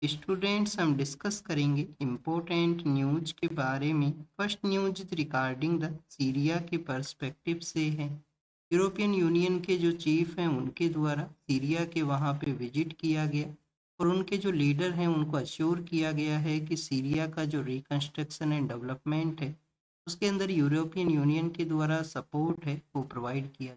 Students हम discuss करेंगे important news के बारे में। First news regarding the Syria के पर्सपेक्टिव से है। यूरोपियन यूनियन के जो चीफ हैं उनके द्वारा सीरिया के वहाँ पे विजिट किया गया और उनके जो लीडर हैं उनको अश्योर किया गया है कि सीरिया का जो रिकंस्ट्रक्शन एंड डेवलपमेंट है उसके अंदर यूरोपियन यूनियन के द्वारा सपोर्ट है वो प्रोवाइड किया।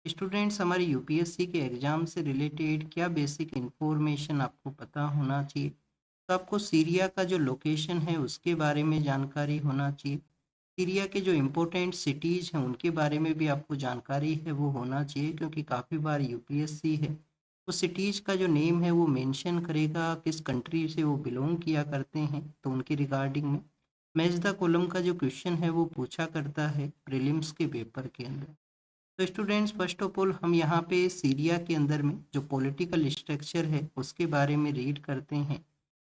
स्टूडेंट्स हमारे यूपीएससी के एग्जाम से रिलेटेड क्या बेसिक इंफॉर्मेशन आपको पता होना चाहिए। तो आपको सीरिया का जो लोकेशन है उसके बारे में जानकारी होना चाहिए। सीरिया के जो इम्पोर्टेंट सिटीज़ हैं उनके बारे में भी आपको जानकारी है वो होना चाहिए, क्योंकि काफ़ी बार यूपीएससी है उस सिटीज़ का जो नेम है वो मेंशन करेगा किस कंट्री से वो बिलोंग किया करते हैं, तो उनके रिगार्डिंग में मैच द कॉलम का जो क्वेश्चन है वो पूछा करता है प्रीलिम्स के पेपर के अंदर। तो स्टूडेंट्स फर्स्ट ऑफ ऑल हम यहाँ पे सीरिया के अंदर में जो पॉलिटिकल स्ट्रक्चर है उसके बारे में रीड करते हैं।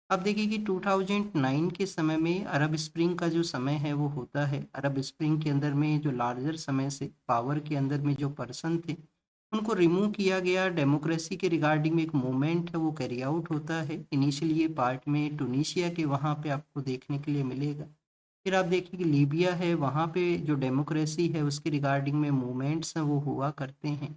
अब देखिए कि 2009 के समय में अरब स्प्रिंग का जो समय है वो होता है। अरब स्प्रिंग के अंदर में जो लार्जर समय से पावर के अंदर में जो पर्सन थे उनको रिमूव किया गया। डेमोक्रेसी के रिगार्डिंग में एक मूवमेंट है वो कैरी आउट होता है। इनिशियली ये पार्ट में टूनिशिया के वहाँ पे आपको देखने के लिए मिलेगा। फिर आप देखिए कि लीबिया है वहाँ पे जो डेमोक्रेसी है उसके रिगार्डिंग में मूवमेंट्स हैं वो हुआ करते हैं।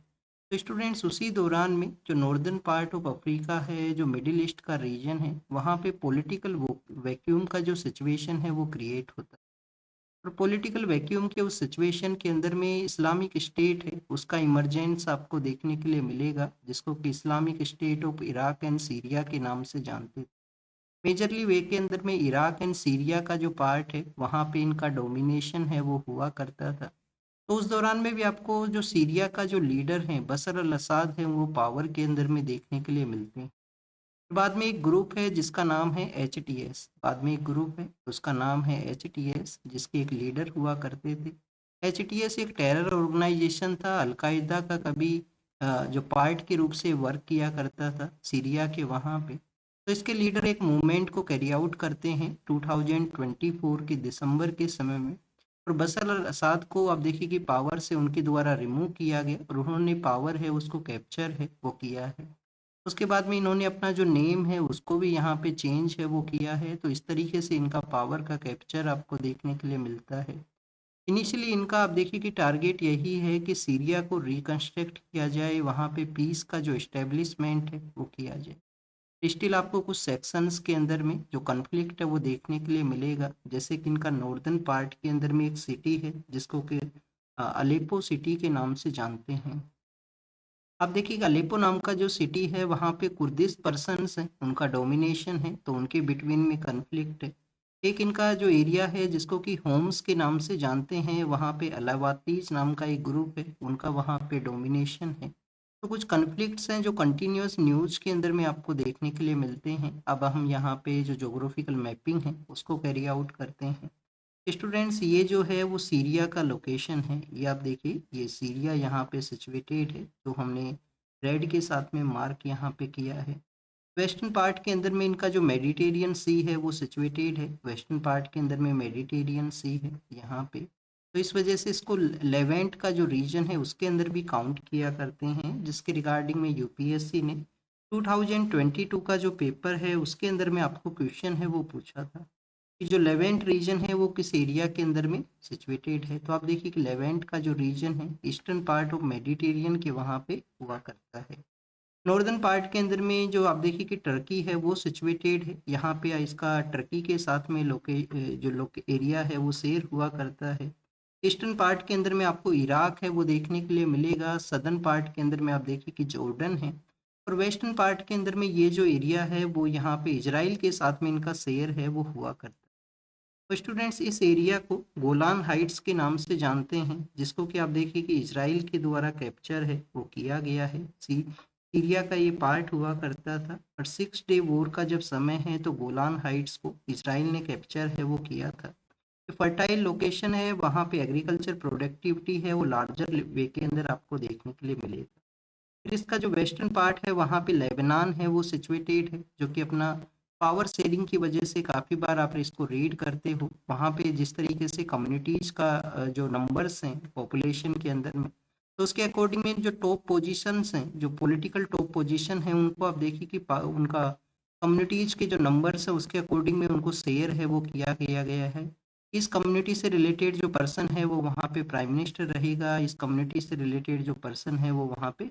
तो स्टूडेंट्स उसी दौरान में जो नॉर्दर्न पार्ट ऑफ अफ्रीका है, जो मिडिल ईस्ट का रीजन है, वहाँ पे पॉलिटिकल वैक्यूम का जो सिचुएशन है वो क्रिएट होता है। और पॉलिटिकल वैक्यूम के उस सिचुएशन के अंदर में इस्लामिक स्टेट है उसका इमरजेंस आपको देखने के लिए मिलेगा, जिसको कि Islamic state of Iraq and Syria के नाम से जानते हैं। मेजरली वे के अंदर में इराक एंड सीरिया का जो पार्ट है वहाँ पे इनका डोमिनेशन है वो हुआ करता था। तो उस दौरान में भी आपको जो सीरिया का जो लीडर है बशर अल असद है वो पावर के अंदर में देखने के लिए मिलते हैं। बाद में एक ग्रुप है जिसका नाम है एच टी एस। बाद में एक ग्रुप है उसका नाम है एच टी एस, जिसके एक लीडर हुआ करते थे। एच टी एस एक टेरर ऑर्गेनाइजेशन था, अलकायदा का कभी जो पार्ट के रूप से वर्क किया करता था सीरिया के वहाँ पे। तो इसके लीडर एक मूवमेंट को कैरी आउट करते हैं 2024 के दिसंबर के समय में। और बशर अल असद को आप देखिए कि पावर से उनके द्वारा रिमूव किया गया और उन्होंने पावर है उसको कैप्चर है वो किया है। उसके बाद में इन्होंने अपना जो नेम है उसको भी यहाँ पे चेंज है वो किया है। तो इस तरीके से इनका पावर का कैप्चर आपको देखने के लिए मिलता है। इनिशियली इनका आप देखिए कि टारगेट यही है कि सीरिया को रिकंस्ट्रक्ट किया जाए, वहाँ पे पीस का जो इस्टेब्लिशमेंट है वो किया जाए। स्टिल आपको कुछ सेक्शंस के अंदर में जो कन्फ्लिक्ट है वो देखने के लिए मिलेगा, जैसे कि इनका नॉर्दर्न पार्ट के अंदर में एक सिटी है जिसको कि अलेप्पो सिटी के नाम से जानते हैं। आप देखिएगा अलेप्पो नाम का जो सिटी है वहाँ पे कुर्दिश पर्सन्स हैं, उनका डोमिनेशन है, तो उनके बिटवीन में कन्फ्लिक्ट है। एक इनका जो एरिया है जिसको कि होम्स के नाम से जानते हैं, वहाँ पे अलावातीज नाम का एक ग्रुप है, उनका वहाँ पे डोमिनेशन है। तो कुछ कन्फ्लिक्ट्स हैं जो कंटिन्यूअस न्यूज़ के अंदर में आपको देखने के लिए मिलते हैं। अब हम यहाँ पे जो जोग्राफिकल मैपिंग है उसको कैरी आउट करते हैं। स्टूडेंट्स ये जो है वो सीरिया का लोकेशन है, ये आप देखिए ये सीरिया यहाँ पे सिचुएटेड है, जो हमने रेड के साथ में मार्क यहाँ पे किया है। वेस्टर्न पार्ट के अंदर में इनका जो मेडिटेरियन सी है वो सिचुएटेड है, वेस्टर्न पार्ट के अंदर में मेडिटेरियन सी है यहाँ पे। तो इस वजह से इसको लेवेंट का जो रीजन है उसके अंदर भी काउंट किया करते हैं, जिसके रिगार्डिंग में यूपीएससी ने 2022 का जो पेपर है उसके अंदर में आपको क्वेश्चन है वो पूछा था कि जो लेवेंट रीजन है वो किस एरिया के अंदर में सिचुएटेड है। तो आप देखिए कि लेवेंट का जो रीजन है ईस्टर्न पार्ट ऑफ मेडिटेरियन के वहाँ पे हुआ करता है। नॉर्दर्न पार्ट के अंदर में जो आप देखिए कि टर्की है वो सिचुएटेड है यहाँ पे, इसका टर्की के साथ में जो लोके एरिया है वो शेयर हुआ करता है। ईस्टर्न पार्ट के अंदर में आपको इराक है वो देखने के लिए मिलेगा। सदर्न पार्ट के अंदर में आप देखिए कि जॉर्डन है। और वेस्टर्न पार्ट के अंदर में ये जो एरिया है वो यहाँ पे इजराइल के साथ में इनका शेयर है वो हुआ करता है। तो स्टूडेंट्स इस एरिया को गोलान हाइट्स के नाम से जानते हैं, जिसको कि आप देखिए कि इजराइल के द्वारा कैप्चर है वो किया गया है। सीरिया का ये पार्ट हुआ करता था। और 6 डे वॉर का जब समय है तो गोलान हाइट्स को इजराइल ने कैप्चर है वो किया था। फर्टाइल लोकेशन है, वहाँ पे एग्रीकल्चर प्रोडक्टिविटी है वो लार्जर वे के अंदर आपको देखने के लिए मिलेगा। फिर इसका जो वेस्टर्न पार्ट है वहाँ पे लेबनान है वो सिचुएटेड है, जो कि अपना पावर शेयरिंग की वजह से काफ़ी बार आप इसको रीड करते हो। वहाँ पे जिस तरीके से कम्युनिटीज़ का जो नंबर्स हैं पॉपुलेशन के अंदर में, तो उसके अकॉर्डिंग में जो टॉप पोजीशंस हैं, जो पॉलिटिकल टॉप पोजीशन है, उनको आप देखिए कि उनका कम्युनिटीज़ के जो नंबर्स है उसके अकॉर्डिंग में उनको शेयर है वो किया गया है। इस कम्युनिटी से रिलेटेड जो पर्सन है वो वहाँ पे प्राइम मिनिस्टर रहेगा, इस कम्युनिटी से रिलेटेड जो पर्सन है वो वहाँ पे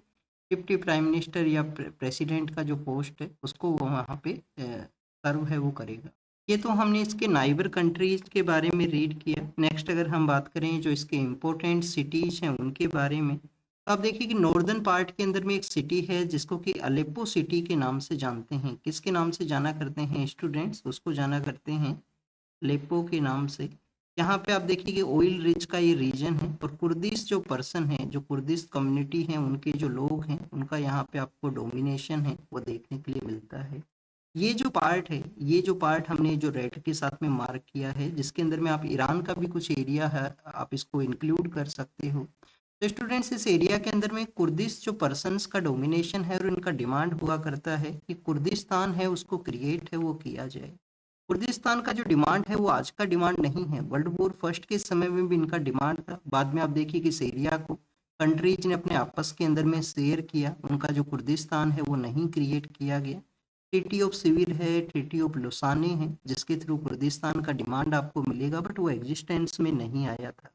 डिप्टी प्राइम मिनिस्टर या प्रेसिडेंट का जो पोस्ट है उसको वो वहाँ पे सर्व है वो करेगा। ये तो हमने इसके नाइबर कंट्रीज के बारे में रीड किया। नेक्स्ट अगर हम बात करें जो इसके इम्पोर्टेंट सिटीज हैं उनके बारे में, तो आप देखिए कि नॉर्दर्न पार्ट के अंदर में एक सिटी है जिसको कि अलेप्पो सिटी के नाम से जानते हैं। किसके नाम से जाना करते हैं स्टूडेंट्स? उसको जाना करते हैं अलेप्पो के नाम से। यहाँ पे आप देखिए कि ऑयल रिच का ये रीजन है और कुर्दिश जो पर्सन है, जो कुर्दिश कम्युनिटी है, उनके जो लोग हैं उनका यहाँ पे आपको डोमिनेशन है वो देखने के लिए मिलता है। ये जो पार्ट है, ये जो पार्ट हमने जो रेड के साथ में मार्क किया है, जिसके अंदर में आप ईरान का भी कुछ एरिया है, आप इसको इंक्लूड कर सकते हो। तो स्टूडेंट्स इस एरिया के अंदर में कुर्दिश जो पर्सन्स का डोमिनेशन है और इनका डिमांड हुआ करता है कि कुर्दिस्तान है उसको क्रिएट है वो किया जाए। कुर्दिस्तान का जो डिमांड है वो आज का डिमांड नहीं है, वर्ल्ड वॉर फर्स्ट के समय में भी इनका डिमांड था। बाद में आप देखिए कि इस एरिया को कंट्रीज ने अपने आपस के अंदर में शेयर किया, उनका जो कुर्दिस्तान है वो नहीं क्रिएट किया गया। ट्रीटी ऑफ सिविल है, ट्रीटी ऑफ लुसाने है, जिसके थ्रू कुर्दिस्तान का डिमांड आपको मिलेगा, बट वो एग्जिस्टेंस में नहीं आया था।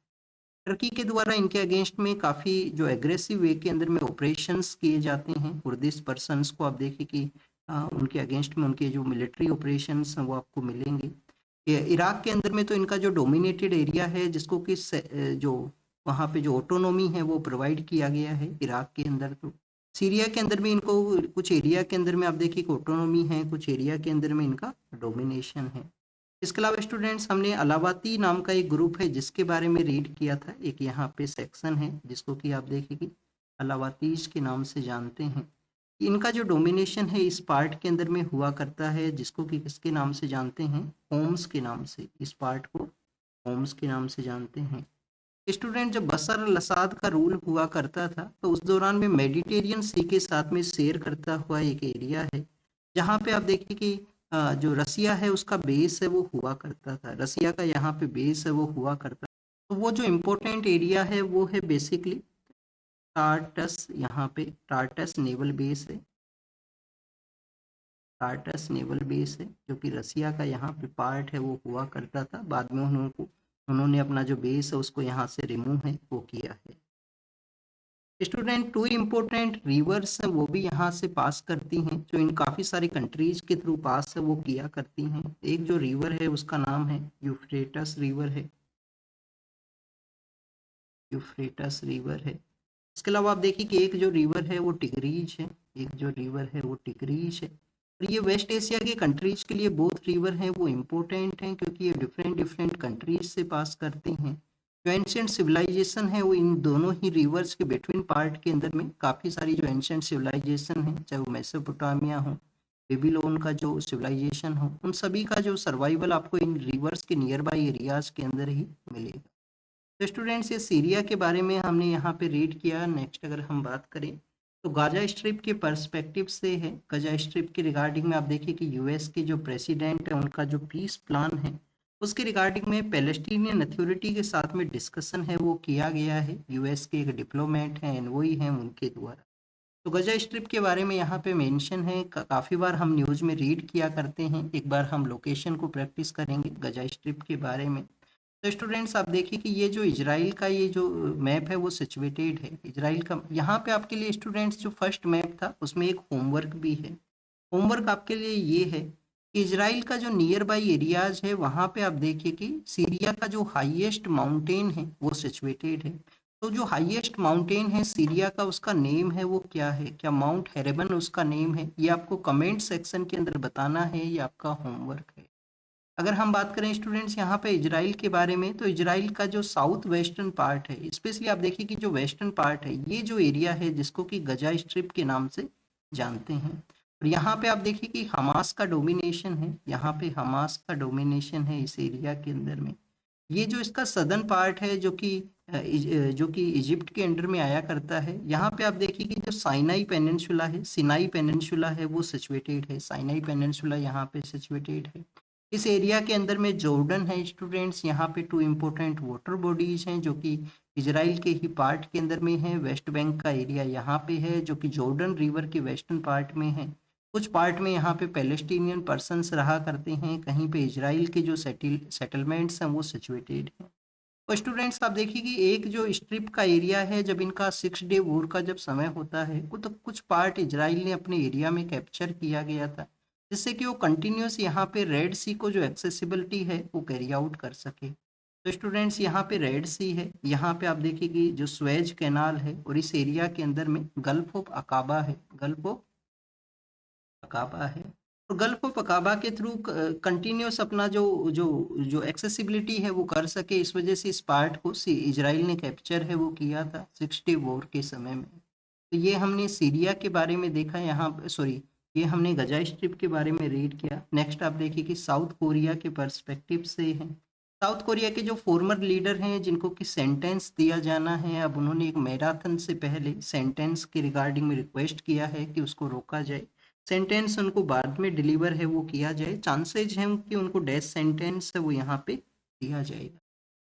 टर्की के द्वारा इनके अगेंस्ट में काफ़ी जो एग्रेसिव वे के अंदर में ऑपरेशंस किए जाते हैं कुर्दिश पर्सन्स को। आप देखिए कि उनके अगेंस्ट में उनके जो मिलिट्री ऑपरेशंस हैं वो आपको मिलेंगे। इराक के अंदर में तो इनका जो डोमिनेटेड एरिया है जिसको कि जो वहाँ पे जो ऑटोनॉमी है वो प्रोवाइड किया गया है इराक के अंदर। तो सीरिया के अंदर भी इनको कुछ एरिया के अंदर में आप देखिए कि ऑटोनॉमी है, कुछ एरिया के अंदर में इनका डोमिनेशन है। इसके अलावा स्टूडेंट्स हमने अलावाती नाम का एक ग्रुप है जिसके बारे में रीड किया था। एक यहाँ पे सेक्शन है जिसको कि आप देखिए कि अलावातीज के नाम से जानते हैं। इनका जो डोमिनेशन है इस पार्ट के अंदर में हुआ करता है जिसको कि किसके नाम से जानते हैं? होम्स के नाम से। इस पार्ट को होम्स के नाम से जानते हैं। स्टूडेंट जब बशर अल असद का रूल हुआ करता था तो उस दौरान में मेडिटेरियन सी के साथ में शेयर करता हुआ एक एरिया है जहाँ पे आप देखिए कि जो रसिया है उसका बेस है वो हुआ करता था। रसिया का यहाँ पे बेस है वो हुआ करता। तो वो जो इम्पोर्टेंट एरिया है वो है बेसिकली टार्टस। यहाँ पे टार्टस नेवल बेस है, टार्टस नेवल बेस है जो कि रसिया का यहाँ पे पार्ट है वो हुआ करता था। बाद में उन्होंने अपना जो बेस है उसको यहाँ से रिमूव है वो किया है। स्टूडेंट टू इम्पोर्टेंट रिवर्स हैं वो भी यहाँ से पास करती हैं, जो इन काफ़ी सारी कंट्रीज के थ्रू पास है वो किया करती हैं। एक जो रिवर है उसका नाम है यूफ्रेटस रिवर है, यूफ्रेटस रिवर है। इसके अलावा आप देखिए कि एक जो रिवर है वो टिग्रीज है, एक जो रिवर है वो टिग्रीज है। और ये वेस्ट एशिया के कंट्रीज के लिए बोथ रिवर हैं वो इम्पोर्टेंट हैं क्योंकि ये डिफरेंट डिफरेंट कंट्रीज से पास करती हैं। जो एंशियंट सिविलाइजेशन है वो इन दोनों ही रिवर्स के बिटवीन पार्ट के अंदर में काफ़ी सारी जो एंशियंट सिविलाइजेशन है, चाहे वो मेसोपोटामिया हो, बेबीलोन का जो सिविलाइजेशन हो, उन सभी का जो सर्वाइवल आपको इन रिवर्स के नियर बाई एरियाज के अंदर ही मिलेगा। तो स्टूडेंट्स ये सीरिया के बारे में हमने यहाँ पे रीड किया। नेक्स्ट अगर हम बात करें तो गाजा स्ट्रिप के पर्सपेक्टिव से है। गाजा स्ट्रिप के रिगार्डिंग में आप देखिए कि यूएस के जो प्रेसिडेंट है उनका जो पीस प्लान है उसके रिगार्डिंग में पैलेस्टीनियन अथॉरिटी के साथ में डिस्कशन है वो किया गया है। यूएस के एक डिप्लोमेट हैं, एनवोई हैं, उनके द्वारा। तो गजा स्ट्रिप के बारे में यहाँ पे मेंशन है, काफ़ी बार हम न्यूज़ में रीड किया करते हैं। एक बार हम लोकेशन को प्रैक्टिस करेंगे गजा स्ट्रिप के बारे में। तो स्टूडेंट्स आप देखिए कि ये जो इजराइल का ये जो मैप है वो सिचुएटेड है इजराइल का। यहाँ पे आपके लिए स्टूडेंट्स जो फर्स्ट मैप था उसमें एक होमवर्क भी है। होमवर्क आपके लिए ये है कि इजराइल का जो नियर बाई एरियाज है वहाँ पे आप देखिए कि सीरिया का जो हाईएस्ट माउंटेन है वो सिचुएटेड है। तो जो हाईएस्ट माउंटेन है सीरिया का उसका नेम है वो क्या है? क्या माउंट हेरेबन उसका नेम है? ये आपको कमेंट सेक्शन के अंदर बताना है, ये आपका होमवर्क है। अगर हम बात करें स्टूडेंट्स यहाँ पे इजराइल के बारे में, तो इजराइल का जो साउथ वेस्टर्न पार्ट है, स्पेशली आप देखिए कि जो वेस्टर्न पार्ट है ये जो एरिया है जिसको कि गजा स्ट्रिप के नाम से जानते हैं। और यहाँ पे आप देखिए कि हमास का डोमिनेशन है, यहाँ पे हमास का डोमिनेशन है इस एरिया के अंदर में। ये जो इसका सदर्न पार्ट है जो कि इजिप्ट के अंडर में आया करता है। यहाँ पे आप देखिए कि जो साइनाई पेनिनसुला है, सिनाई पेनिनसुला है वो सिचुएटेड है। साइनाई पेनिनसुला यहाँ पे सिचुएटेड है। इस एरिया के अंदर में जॉर्डन है स्टूडेंट्स। यहाँ पे टू इम्पोर्टेंट वाटर बॉडीज हैं जो कि इजराइल के ही पार्ट के अंदर में है। वेस्ट बैंक का एरिया यहाँ पे है जो कि जॉर्डन रिवर के वेस्टर्न पार्ट में है। कुछ पार्ट में यहाँ पे पैलेस्टीनियन पर्सन्स रहा करते हैं, कहीं पे इजराइल के जो सेटलमेंट्स हैं वो सिचुएटेड हैं। और स्टूडेंट्स आप देखिए कि एक जो स्ट्रिप का एरिया है, जब इनका 6 डे वॉर का जब समय होता है वो तो कुछ पार्ट इजराइल ने अपने एरिया में कैप्चर किया गया था, जिससे कि वो कंटिन्यूस यहाँ पे रेड सी को जो एक्सेसिबिलिटी है वो कैरी आउट कर सके। तो स्टूडेंट्स यहाँ पे रेड सी है, यहाँ पे आप देखिए कि जो स्वेज कैनाल है, और इस एरिया के अंदर में गल्फ ऑफ अकाबा है, गल्फ ऑफ अकाबा है। और गल्फ ऑफ अकाबा के थ्रू कंटिन्यूस अपना जो जो जो एक्सेसिबिलिटी है वो कर सके, इस वजह से इस पार्ट को इजराइल ने कैप्चर है वो किया था 6 डे वॉर के समय में। तो ये हमने सीरिया के बारे में देखा, यहाँ सॉरी, ये हमने गजा स्ट्रिप के बारे में रीड किया। नेक्स्ट आप देखिए कि साउथ कोरिया के पर्सपेक्टिव से है। साउथ कोरिया के जो फॉर्मर लीडर हैं जिनको कि सेंटेंस दिया जाना है, अब उन्होंने एक मैराथन से पहले सेंटेंस के रिगार्डिंग में रिक्वेस्ट किया है कि उसको रोका जाए, सेंटेंस उनको बाद में डिलीवर है वो किया जाए, चांसेज हैं कि उनको डेथ सेंटेंस है वो यहाँ पे दिया जाएगा।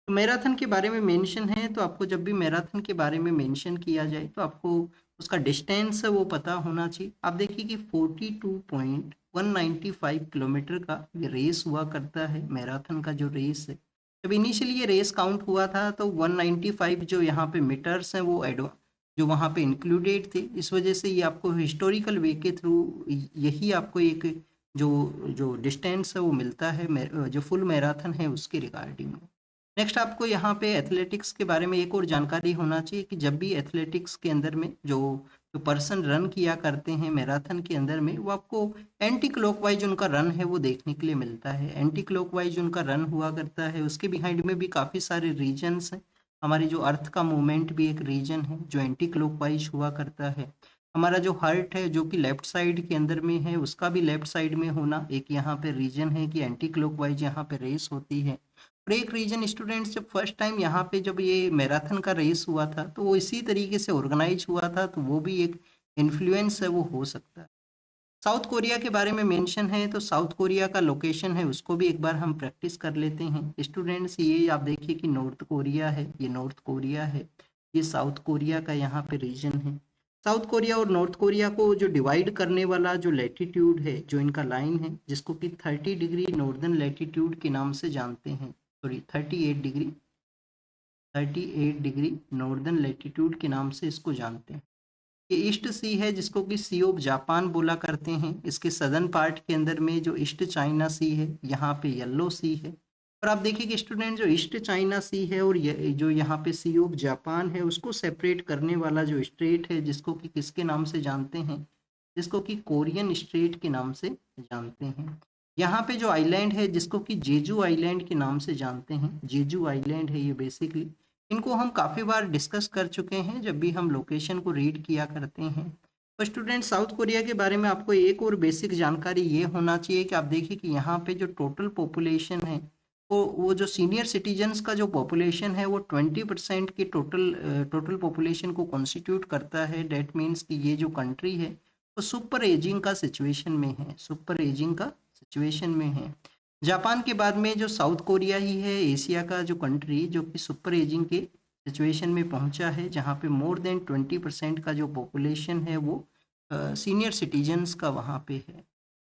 तो मैराथन के बारे में मेंशन है, तो आपको जब भी मैराथन के बारे में मेंशन किया जाए तो आपको उसका डिस्टेंस है वो पता होना चाहिए। आप देखिए कि 42.195 किलोमीटर का ये रेस हुआ करता है, मैराथन का जो रेस है। जब इनिशियली ये रेस काउंट हुआ था तो 195 जो यहाँ पे मीटर्स हैं वो एडवा जो वहाँ पे इंक्लूडेड थे, इस वजह से ये आपको हिस्टोरिकल वे के थ्रू यही आपको एक जो जो डिस्टेंस है वो मिलता है, जो फुल मैराथन है उसके रिगार्डिंग में। नेक्स्ट आपको यहाँ पे एथलेटिक्स के बारे में एक और जानकारी होना चाहिए कि जब भी एथलेटिक्स के अंदर में जो जो पर्सन रन किया करते हैं मैराथन के अंदर में, वो आपको एंटी क्लॉकवाइज उनका रन है वो देखने के लिए मिलता है। एंटी क्लॉकवाइज उनका रन हुआ करता है, उसके बिहाइंड में भी काफ़ी सारे रीजन्स हैं। हमारी जो अर्थ का मूवमेंट भी एक रीजन है जो एंटी क्लॉकवाइज हुआ करता है। हमारा जो हार्ट है जो कि लेफ्ट साइड के अंदर में है, उसका भी लेफ्ट साइड में होना एक यहाँ पे रीजन है कि एंटी क्लॉकवाइज यहाँ पे रेस होती है। और एक रीजन स्टूडेंट्स, जब फर्स्ट टाइम यहाँ पे जब ये मैराथन का रेस हुआ था तो वो इसी तरीके से ऑर्गेनाइज हुआ था, तो वो भी एक इन्फ्लुएंस है वो हो सकता है। साउथ कोरिया के बारे में मेंशन है, तो साउथ कोरिया का लोकेशन है उसको भी एक बार हम प्रैक्टिस कर लेते हैं स्टूडेंट्स। ये आप देखिए कि नॉर्थ कोरिया है, ये नॉर्थ कोरिया है, ये साउथ कोरिया का यहाँ पे रीजन है। साउथ कोरिया और नॉर्थ कोरिया को जो डिवाइड करने वाला जो लैटिट्यूड है, जो इनका लाइन है, जिसको कि 30 डिग्री नॉर्दर्न लैटिट्यूड के नाम से जानते हैं, सॉरी 38 डिग्री नॉर्दर्न लैटिट्यूड के नाम से इसको जानते हैं। ये ईस्ट सी है जिसको कि सी ऑफ जापान बोला करते हैं। इसके सदर्न पार्ट के अंदर में जो ईस्ट चाइना सी है, यहाँ पे येलो सी है। और आप देखिए कि स्टूडेंट जो ईस्ट चाइना सी है और जो यहाँ पे सी ऑफ जापान है, उसको सेपरेट करने वाला जो स्ट्रेट है जिसको कि किसके नाम से जानते हैं, जिसको कि कोरियन स्ट्रेट के नाम से जानते हैं। यहाँ पे जो आइलैंड है जिसको कि जेजू आइलैंड के नाम से जानते हैं, जेजू आइलैंड है ये बेसिकली। इनको हम काफ़ी बार डिस्कस कर चुके हैं जब भी हम लोकेशन को रीड किया करते हैं। तो स्टूडेंट साउथ कोरिया के बारे में आपको एक और बेसिक जानकारी ये होना चाहिए कि आप देखिए कि यहाँ पे जो टोटल पॉपुलेशन है, वो जो सीनियर सिटीजन्स का जो पॉपुलेशन है वो 20% की टोटल पॉपुलेशन को कॉन्स्टिट्यूट करता है। डेट मीन्स कि ये जो कंट्री है वो सुपर एजिंग का सिचुएशन में है, सुपर एजिंग का सिचुएशन में है। जापान के बाद में जो साउथ कोरिया ही है एशिया का जो कंट्री जो कि सुपर एजिंग के सिचुएशन में पहुंचा है, जहां पे मोर देन 20% का जो पॉपुलेशन है वो सीनियर सिटीजन्स का वहां पे है।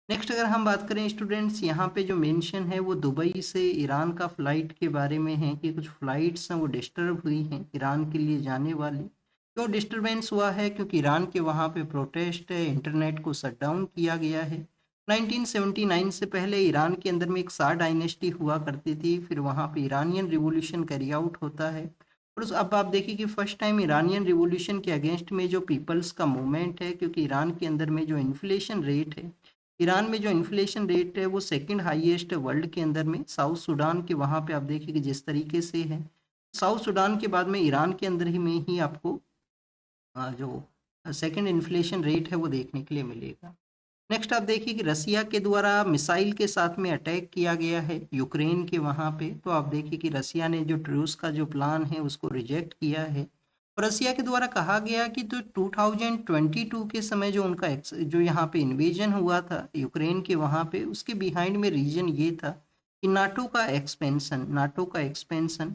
नेक्स्ट अगर हम बात करें स्टूडेंट्स, यहाँ पे जो मेंशन है वो दुबई से ईरान का फ्लाइट के बारे में है कि कुछ फ्लाइट्स हैं वो डिस्टर्ब हुई हैं ईरान के लिए जाने वाली। क्यों डिस्टरबेंस हुआ है? क्योंकि ईरान के वहाँ पे प्रोटेस्ट है, इंटरनेट को शट डाउन किया गया है। 1979 से पहले ईरान के अंदर में एक शाह डायनेस्टी हुआ करती थी, फिर वहाँ पे ईरानियन रिवॉल्यूशन कैरी आउट होता है। और अब आप देखिए कि फर्स्ट टाइम ईरानियन रिवॉल्यूशन के अगेंस्ट में जो पीपल्स का मूवमेंट है, क्योंकि ईरान के अंदर में जो इन्फ्लेशन रेट है, ईरान में जो इन्फ्लेशन रेट है वो सेकंड हाईएस्ट है वर्ल्ड के अंदर में, साउथ सूडान के वहाँ पे आप देखिए कि जिस तरीके से है, साउथ सूडान के बाद में ईरान के अंदर ही में ही आपको जो सेकंड इन्फ्लेशन रेट है वो देखने के लिए मिलेगा। नेक्स्ट आप देखिए कि रसिया के द्वारा मिसाइल के साथ में अटैक किया गया है यूक्रेन के वहाँ पे, तो आप देखिए कि रसिया ने जो ट्रूस का जो प्लान है उसको रिजेक्ट किया है। और रसिया के द्वारा कहा गया कि तो 2022 के समय जो उनका जो यहाँ पे इन्वेजन हुआ था यूक्रेन के वहाँ पे, उसके बिहाइंड में रीजन ये था कि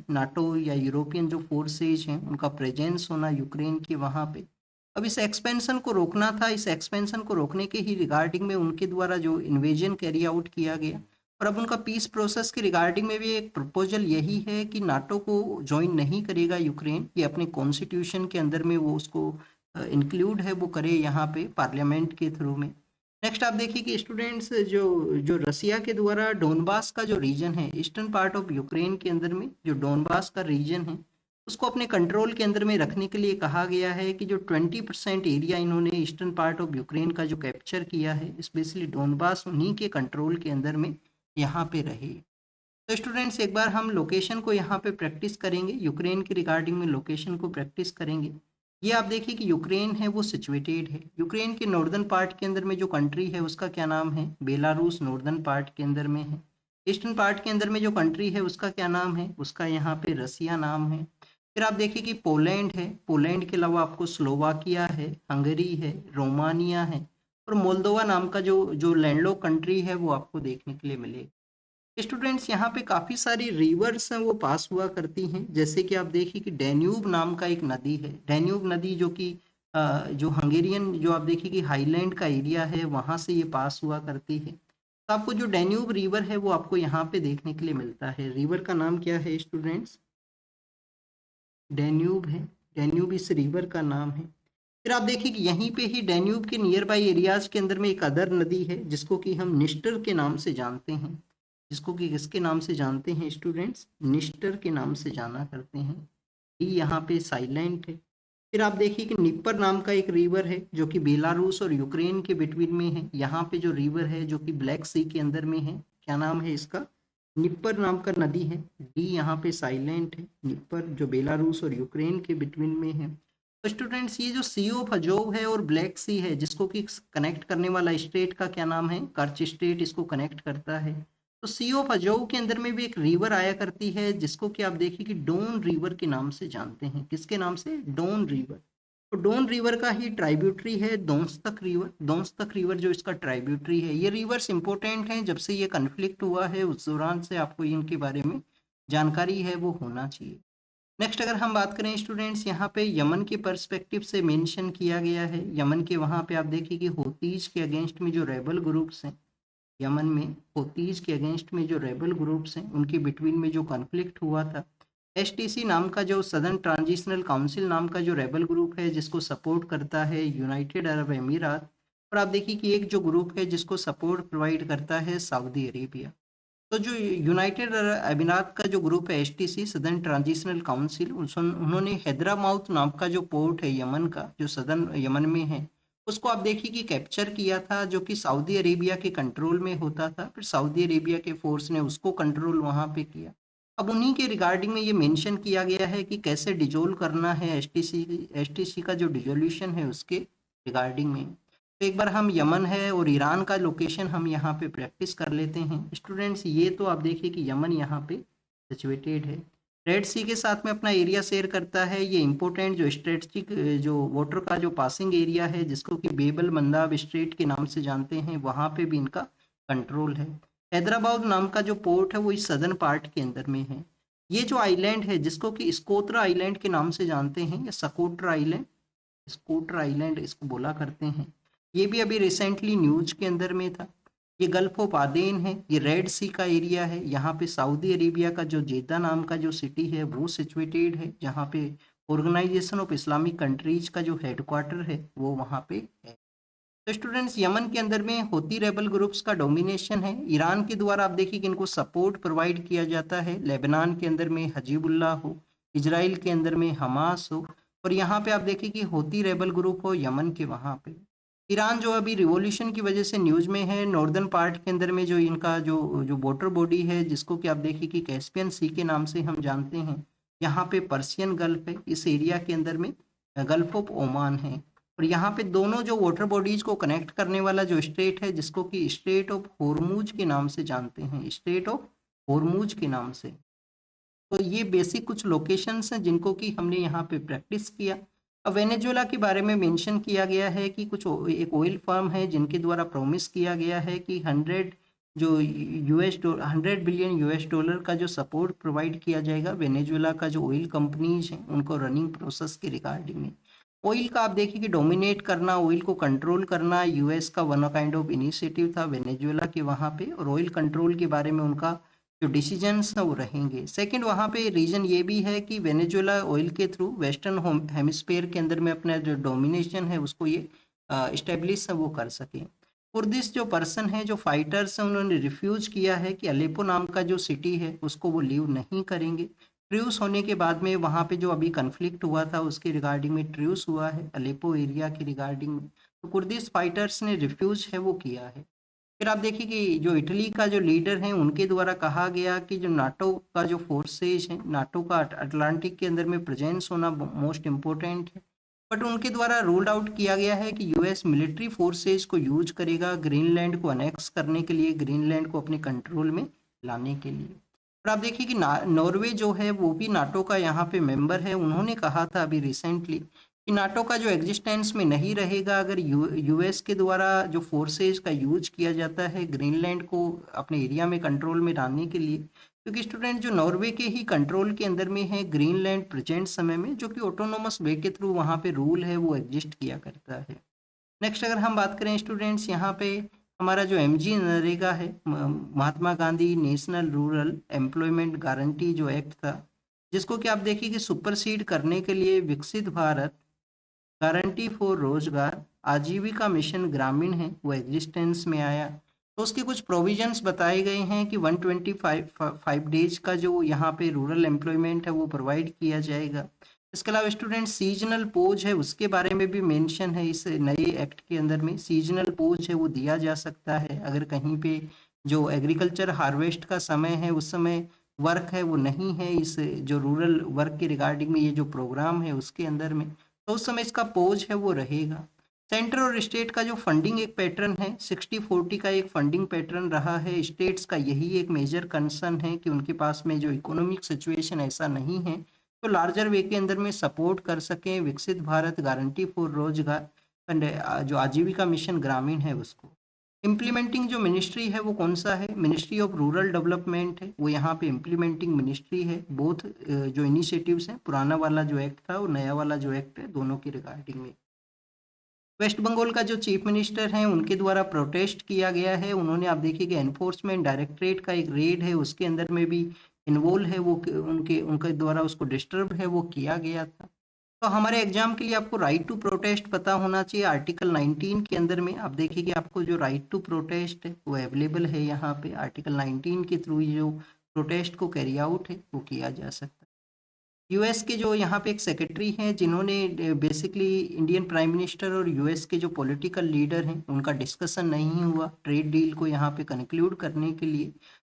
नाटो या यूरोपियन जो फोर्सेज हैं उनका प्रेजेंस होना यूक्रेन के वहाँ पे। अब इस एक्सपेंशन को रोकना था, इस एक्सपेंशन को रोकने के ही रिगार्डिंग में उनके द्वारा जो इन्वेजन कैरी आउट किया गया, और अब उनका पीस प्रोसेस के रिगार्डिंग में भी एक प्रपोजल यही है कि नाटो को ज्वाइन नहीं करेगा यूक्रेन, ये अपने कॉन्स्टिट्यूशन के अंदर में वो उसको इंक्लूड है वो करे यहाँ पे पार्लियामेंट के थ्रू में। नेक्स्ट आप देखिए कि स्टूडेंट्स जो जो रसिया के द्वारा डोनबास का जो रीजन है ईस्टर्न पार्ट ऑफ यूक्रेन के अंदर में, जो डोनबास का रीजन है उसको अपने कंट्रोल के अंदर में रखने के लिए कहा गया है कि जो 20% एरिया इन्होंने ईस्टर्न पार्ट ऑफ यूक्रेन का जो कैप्चर किया है, स्पेशली डोनबास उन्हीं के कंट्रोल के अंदर में यहाँ पे रहे। तो स्टूडेंट्स एक बार हम लोकेशन को यहाँ पे प्रैक्टिस करेंगे, यूक्रेन के रिगार्डिंग में लोकेशन को प्रैक्टिस करेंगे। ये आप देखिए कि यूक्रेन है वो सिचुएटेड है, यूक्रेन के नॉर्दर्न पार्ट के अंदर में जो कंट्री है उसका क्या नाम है, बेलारूस नॉर्दर्न पार्ट के अंदर में है। ईस्टर्न पार्ट के अंदर में जो कंट्री है उसका क्या नाम है, उसका यहाँ पे रसिया नाम है। फिर आप देखिए कि पोलैंड है, पोलैंड के अलावा आपको स्लोवाकिया है, हंगरी है, रोमानिया है, और मोल्दोवा नाम का जो जो लैंडलॉक कंट्री है वो आपको देखने के लिए मिलेगा। स्टूडेंट्स यहाँ पे काफ़ी सारी रिवर्स हैं वो पास हुआ करती हैं, जैसे कि आप देखिए कि डैन्यूब नाम का एक नदी है, डैन्यूब नदी जो कि जो हंगेरियन जो आप देखिए कि हाईलैंड का एरिया है वहाँ से ये पास हुआ करती है। तो आपको जो डैन्यूब रिवर है वो आपको यहाँ पे देखने के लिए मिलता है। रिवर का नाम क्या है स्टूडेंट्स, डैन्यूब है, डैन्यूब इस रिवर का नाम है। फिर आप देखिए कि यहीं पे ही डैन्यूब के नियर बाई एरियाज के अंदर में एक अदर नदी है जिसको कि हम निस्टर के नाम से जानते हैं, जिसको कि किसके नाम से जानते हैं स्टूडेंट्स, निस्टर के नाम से जाना करते हैं। ये यहाँ पे साइलेंट है। फिर आप देखिए कि निप्पर नाम का एक रिवर है जो कि बेलारूस और यूक्रेन के बिटवीन में है। यहाँ पे जो रिवर है जो कि ब्लैक सी के अंदर में है, क्या नाम है इसका, निप्पर नाम का नदी है। डी यहाँ पे साइलेंट है, निप्पर जो बेलारूस और यूक्रेन के बिटवीन में है। तो स्टूडेंट्स ये जो सी ऑफ अजोव है और ब्लैक सी है जिसको कि कनेक्ट करने वाला स्टेट का क्या नाम है, कर्च स्टेट इसको कनेक्ट करता है। तो सी ऑफ अजोव के अंदर में भी एक रिवर आया करती है जिसको कि आप देखिए कि डोन रिवर के नाम से जानते हैं, किसके नाम से, डोन रिवर। तो डोन रिवर का ही ट्राइब्यूटरी है दोंस्तक रिवर, दोंस्तक रिवर जो इसका ट्राइब्यूटरी है। ये रिवर्स इंपॉर्टेंट हैं, जब से ये कन्फ्लिक्ट हुआ है उस दौरान से आपको इनके बारे में जानकारी है वो होना चाहिए। नेक्स्ट अगर हम बात करें स्टूडेंट्स, यहाँ पे यमन के पर्सपेक्टिव से मेंशन किया गया है। यमन के वहाँ पे आप देखिए कि होतीज के अगेंस्ट में जो रेबल ग्रुप्स हैं, यमन में होतीज के अगेंस्ट में जो रेबल ग्रुप्स हैं उनके बिटवीन में जो कॉन्फ्लिक्ट हुआ था, एसटीसी नाम का जो सदर्न ट्रांजिशनल काउंसिल नाम का जो रेबल ग्रुप है जिसको सपोर्ट करता है यूनाइटेड अरब अमीरात, और आप देखिए कि एक जो ग्रुप है जिसको सपोर्ट प्रोवाइड करता है सऊदी अरेबिया। तो जो यूनाइटेड अरब अमीरात का जो ग्रुप है एसटीसी सदर्न ट्रांजिशनल काउंसिल, उन्होंने हैदरामाउथ नाम का जो पोर्ट है यमन का जो सदर्न यमन में है उसको आप देखिए कि कैप्चर किया था, जो कि सऊदी अरेबिया के कंट्रोल में होता था। फिर सऊदी अरेबिया के फोर्स ने उसको कंट्रोल वहां पे किया। अब उन्हीं के रिगार्डिंग में ये मेंशन किया गया है कि कैसे डिजोल्व करना है एसटीसी का जो डिजोल्यूशन है उसके रिगार्डिंग में। तो एक बार हम यमन है और ईरान का लोकेशन हम यहाँ पे प्रैक्टिस कर लेते हैं स्टूडेंट्स। ये तो आप देखिए कि यमन यहाँ पे सिचुएटेड है, रेड सी के साथ में अपना एरिया शेयर करता है। ये इंपॉर्टेंट जो स्ट्रेटजिक जो वाटर का जो पासिंग एरिया है जिसको कि बेबल मंदाब स्ट्रेट के नाम से जानते हैं, वहाँ पे भी इनका कंट्रोल है। हैदराबाद नाम का जो पोर्ट है वो इस सदर्न पार्ट के अंदर में है। ये जो आइलैंड है जिसको कि स्कोत्रा आइलैंड के नाम से जानते हैं या सकोट्रा आइलैंड, स्कोट्रा आइलैंड इसको बोला करते हैं, ये भी अभी रिसेंटली न्यूज के अंदर में था। ये गल्फ ऑफ आदेन है, ये रेड सी का एरिया है। यहाँ पे सऊदी अरेबिया का जो जेद्दा नाम का जो सिटी है वो सिचुएटेड है, जहाँ पे ऑर्गेनाइजेशन ऑफ इस्लामिक कंट्रीज का जो हेडक्वार्टर है वो वहाँ पे है। तो स्टूडेंट्स यमन के अंदर में होती रेबल ग्रुप्स का डोमिनेशन है। ईरान के द्वारा आप देखिए कि इनको सपोर्ट प्रोवाइड किया जाता है। लेबनान के अंदर में हजीबुल्लाह हो, इजराइल के अंदर में हमास हो, और यहाँ पे आप देखिए कि होती रेबल ग्रुप हो यमन के वहाँ पे। ईरान जो अभी रिवॉल्यूशन की वजह से न्यूज में है, नॉर्दर्न पार्ट के अंदर में जो इनका जो जो वाटर बॉडी है जिसको कि आप देखिए कि कैस्पियन सी के नाम से हम जानते हैं, यहाँ पे पर्शियन गल्फ है, इस एरिया के अंदर में गल्फ ऑफ ओमान है। और यहाँ पे दोनों जो वाटर बॉडीज को कनेक्ट करने वाला जो स्टेट है जिसको कि स्टेट ऑफ होर्मुज के नाम से जानते हैं, स्टेट ऑफ होर्मुज के नाम से। तो ये बेसिक कुछ लोकेशंस हैं जिनको कि हमने यहाँ पे प्रैक्टिस किया। अब वेनेजुएला के बारे में मेंशन किया गया है कि कुछ एक ऑयल फर्म है जिनके द्वारा प्रॉमिस किया गया है कि 100 बिलियन यूएस डॉलर का जो सपोर्ट प्रोवाइड किया जाएगा वेनेजुएला का जो ऑयल कंपनीज हैं उनको रनिंग प्रोसेस के रिगार्डिंग में। ऑयल का आप देखिए कि डोमिनेट करना, ऑयल को कंट्रोल करना यूएस का वन काइंड ऑफ इनिशिएटिव था वेनेजुएला के वहाँ पे, और ऑयल कंट्रोल के बारे में उनका जो डिसीजंस हैं वो रहेंगे। सेकंड, वहाँ पे रीजन ये भी है कि वेनेजुएला ऑयल के थ्रू वेस्टर्न हेमिस्फेयर के अंदर में अपना जो डोमिनेशन है उसको ये इस्टेब्लिश है वो कर सके। कुर्दिश जो पर्सन है, जो फाइटर्स हैं, उन्होंने रिफ्यूज किया है कि अलेपो नाम का जो सिटी है उसको वो लीव नहीं करेंगे। ट्रूस होने के बाद में वहाँ पे जो अभी कन्फ्लिक्ट हुआ था उसके रिगार्डिंग में ट्रूस हुआ है अलेपो एरिया के रिगार्डिंग में, तो कुर्दिश फाइटर्स ने रिफ्यूज है वो किया है। फिर आप देखिए कि जो इटली का जो लीडर है उनके द्वारा कहा गया कि जो नाटो का जो फोर्सेज है, नाटो का अटलांटिक के अंदर में प्रेजेंस होना मोस्ट इम्पोर्टेंट है, बट उनके द्वारा रूल्ड आउट किया गया है कि यूएस मिलिट्री फोर्सेज को यूज करेगा ग्रीनलैंड को अनेक्स करने के लिए, ग्रीनलैंड को अपने कंट्रोल में लाने के लिए। और आप देखिए कि नॉर्वे जो है वो भी नाटो का यहाँ पे मेंबर है। उन्होंने कहा था अभी रिसेंटली कि नाटो का जो एग्जिस्टेंस में नहीं रहेगा अगर यूएस के द्वारा जो फोर्सेस का यूज किया जाता है ग्रीनलैंड को अपने एरिया में कंट्रोल में लाने के लिए, क्योंकि स्टूडेंट जो नॉर्वे के ही कंट्रोल के अंदर में है ग्रीनलैंड प्रेजेंट समय में, जो कि ऑटोनोमस वे के थ्रू वहाँ पे रूल है वो एग्जिस्ट किया करता है। नेक्स्ट अगर हम बात करें स्टूडेंट्स, यहाँ पे हमारा जो एमजी नरेगा है, Mahatma Gandhi national rural employment guarantee जो एक्ट था, जिसको कि आप देखिए कि सुपरसीड करने के लिए विकसित भारत गारंटी फॉर रोजगार आजीविका मिशन ग्रामीण है वो एग्जिस्टेंस में आया। तो उसके कुछ प्रोविजंस बताए गए हैं कि 125 डेज का जो यहाँ पे रूरल एम्प्लॉयमेंट है वो प्रोवाइड किया जाएगा। इसके अलावा स्टूडेंट सीजनल पोज है उसके बारे में भी मेंशन है, इस नए एक्ट के अंदर में सीजनल पोज है वो दिया जा सकता है अगर कहीं पे जो एग्रीकल्चर हार्वेस्ट का समय है उस समय वर्क है वो नहीं है, इस जो रूरल वर्क के रिगार्डिंग में ये जो प्रोग्राम है उसके अंदर में, तो उस समय इसका पोज है वो रहेगा। सेंटर और स्टेट का जो फंडिंग एक पैटर्न है 60-40 का एक फंडिंग पैटर्न रहा है। स्टेट्स का यही एक मेजर कंसर्न है कि उनके पास में जो इकोनॉमिक सिचुएशन ऐसा नहीं है तो लार्जर वे के अंदर में सपोर्ट कर सकें विकसित भारत गारंटी फॉर रोजगार एंड जो आजीविका मिशन ग्रामीण है उसको। इम्प्लीमेंटिंग जो मिनिस्ट्री है वो कौन सा है, मिनिस्ट्री ऑफ रूरल डेवलपमेंट है वो यहाँ पे इम्प्लीमेंटिंग मिनिस्ट्री है। बोथ जो इनिशिएटिव्स हैं, पुराना वाला जो एक्ट था और नया वाला जो एक्ट है, दोनों की रिगार्डिंग में। वेस्ट बंगाल का जो चीफ मिनिस्टर हैं उनके द्वारा प्रोटेस्ट किया गया है, उन्होंने आप देखिए कि एनफोर्समेंट डायरेक्टरेट का एक रेड है उसके अंदर में भी इन्वॉल्व है, वो उनके उनके द्वारा उसको डिस्टर्ब है वो किया गया था। तो हमारे एग्जाम के लिए आपको राइट टू प्रोटेस्ट पता होना चाहिए। आर्टिकल 19 के अंदर में आप देखिए कि आपको जो राइट टू प्रोटेस्ट है वो अवेलेबल है, यहाँ पे आर्टिकल 19 के थ्रू जो प्रोटेस्ट को कैरी आउट है वो किया जा सकता है। यूएस के जो यहाँ पे एक सेक्रेटरी हैं जिन्होंने बेसिकली इंडियन प्राइम मिनिस्टर और यूएस के जो पॉलिटिकल लीडर हैं उनका डिस्कशन नहीं हुआ ट्रेड डील को यहाँ पे कंक्लूड करने के लिए,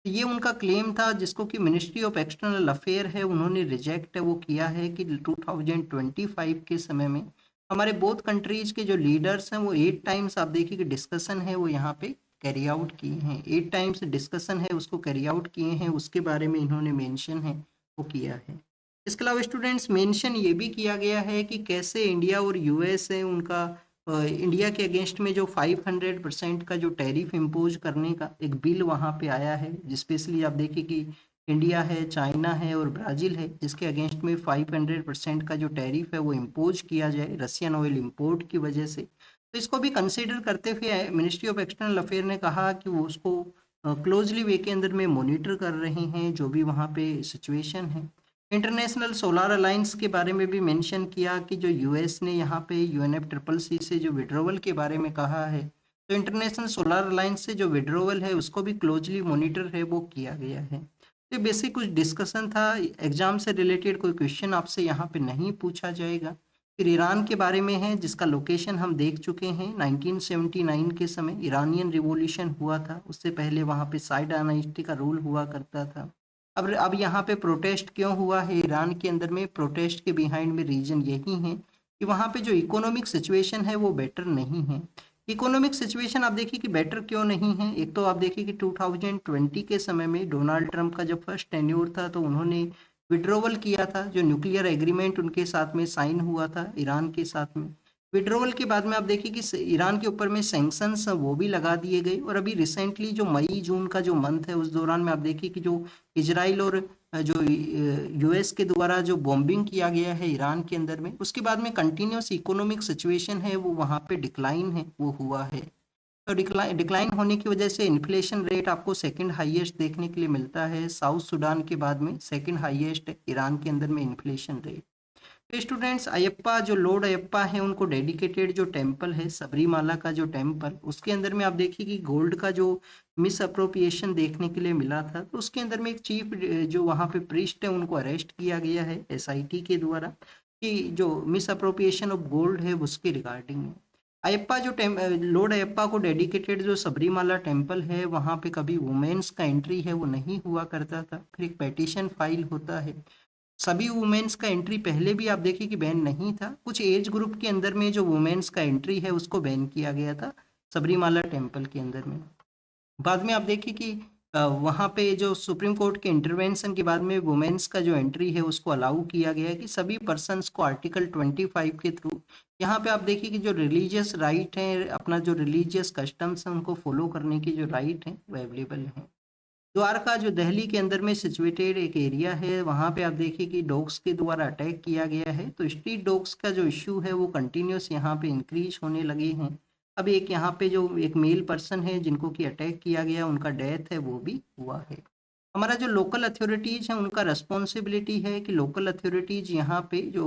तो ये उनका क्लेम था जिसको कि मिनिस्ट्री ऑफ एक्सटर्नल अफेयर है उन्होंने रिजेक्ट है वो किया है कि 2025 के समय में हमारे बोथ कंट्रीज के जो लीडर्स हैं वो 8 टाइम्स आप देखिए कि डिस्कशन है वो यहाँ पे कैरी आउट किए हैं, 8 टाइम्स डिस्कशन है उसको कैरी आउट किए हैं, उसके बारे में इन्होंने मेंशन है वो किया है। इसके अलावा स्टूडेंट्स मेंशन ये भी किया गया है कि कैसे इंडिया और यूएस है उनका इंडिया के अगेंस्ट में जो 500% का जो टैरिफ इम्पोज करने का एक बिल वहाँ पे आया है, स्पेशली आप देखिए कि इंडिया है, चाइना है और ब्राज़ील है जिसके अगेंस्ट में 500% का जो टैरिफ है वो इम्पोज किया जाए रशियन ऑयल इम्पोर्ट की वजह से। तो इसको भी कंसिडर करते हुए मिनिस्ट्री ऑफ एक्सटर्नल अफेयर ने कहा कि वो उसको क्लोजली वे के अंदर में मॉनिटर कर रहे हैं जो भी वहाँ पे सिचुएशन है। इंटरनेशनल सोलर अलायंस के बारे में भी मेंशन किया कि जो यूएस ने यहाँ पे UNFCCC से जो विड्रोवल के बारे में कहा है, तो इंटरनेशनल सोलर अलायंस से जो विड्रोवल है उसको भी क्लोजली मॉनिटर है वो किया गया है। तो बेसिक कुछ डिस्कशन था, एग्जाम से रिलेटेड कोई क्वेश्चन आपसे यहाँ पे नहीं पूछा जाएगा। फिर ईरान के बारे में है जिसका लोकेशन हम देख चुके हैं, 1979 के समय ईरानियन रिवॉल्यूशन हुआ था, उससे पहले वहाँ पे साइड डायनेस्टी का रूल हुआ करता था। अब यहाँ पे प्रोटेस्ट क्यों हुआ है ईरान के अंदर में, प्रोटेस्ट के बिहाइंड में रीजन यही है कि वहाँ पे जो इकोनॉमिक सिचुएशन है वो बेटर नहीं है। इकोनॉमिक सिचुएशन आप देखिए कि बेटर क्यों नहीं है, एक तो आप देखिए कि 2020 के समय में डोनाल्ड ट्रंप का जब फर्स्ट टेन्योर था तो उन्होंने विड्रोवल किया था, जो न्यूक्लियर एग्रीमेंट उनके साथ में साइन हुआ था ईरान के साथ में, विड्रॉवल के बाद में आप देखिए कि ईरान के ऊपर में सैंक्शंस वो भी लगा दिए गए, और अभी रिसेंटली जो मई जून का जो मंथ है उस दौरान में आप देखिए कि जो इजराइल और जो यूएस के द्वारा जो बॉम्बिंग किया गया है ईरान के अंदर में, उसके बाद में कंटिन्यूस इकोनॉमिक सिचुएशन है वो वहाँ पे डिक्लाइन है वो हुआ है। तो डिक्लाइन होने की वजह से इन्फ्लेशन रेट आपको सेकंड हाईएस्ट देखने के लिए मिलता है, साउथ सूडान के बाद में सेकंड हाईएस्ट है ईरान के अंदर में इन्फ्लेशन रेट। तो स्टूडेंट्स, अयप्पा जो लॉर्ड अयप्पा है उनको डेडिकेटेड जो टेम्पल है सबरीमाला का जो टेम्पल, उसके अंदर में आप देखिए कि गोल्ड का जो मिस अप्रोप्रिएशन देखने के लिए मिला था, तो उसके अंदर में एक चीफ जो वहाँ पे प्रीस्ट है उनको अरेस्ट किया गया है एसआईटी के द्वारा, कि जो मिस अप्रोप्रिएशन ऑफ गोल्ड है उसके रिगार्डिंग में। अयप्पा जो लॉर्ड अयप्पा को डेडिकेटेड जो सबरीमाला टेम्पल है वहाँ पे कभी वुमेन्स का एंट्री है वो नहीं हुआ करता था। फिर एक पेटिशन फाइल होता है, सभी वुमेन्स का एंट्री पहले भी आप देखिए कि बैन नहीं था, कुछ एज ग्रुप के अंदर में जो वुमेन्स का एंट्री है उसको बैन किया गया था सबरीमाला टेम्पल के अंदर में। बाद में आप देखिए कि वहाँ पे जो सुप्रीम कोर्ट के इंटरवेंशन के बाद में वुमेन्स का जो एंट्री है उसको अलाउ किया गया है कि सभी पर्सन्स को आर्टिकल 25 के थ्रू, यहाँ पे आप देखिए कि जो रिलीजियस राइट है, अपना जो रिलीजियस कस्टम्स है उनको फॉलो करने की जो राइट है वो अवेलेबल है। द्वारका जो दिल्ली के अंदर में सिचुएटेड एक एरिया है, वहाँ पे आप देखिए कि डॉग्स के द्वारा अटैक किया गया है, तो स्ट्रीट डॉग्स का जो इश्यू है वो कंटिन्यूस यहाँ पे इंक्रीज होने लगे हैं। अब एक यहाँ पे जो एक मेल पर्सन है जिनको कि अटैक किया गया, उनका डेथ है वो भी हुआ है। हमारा जो लोकल अथॉरिटीज है उनका रिस्पॉन्सिबिलिटी है कि लोकल अथॉरिटीज यहाँ पे जो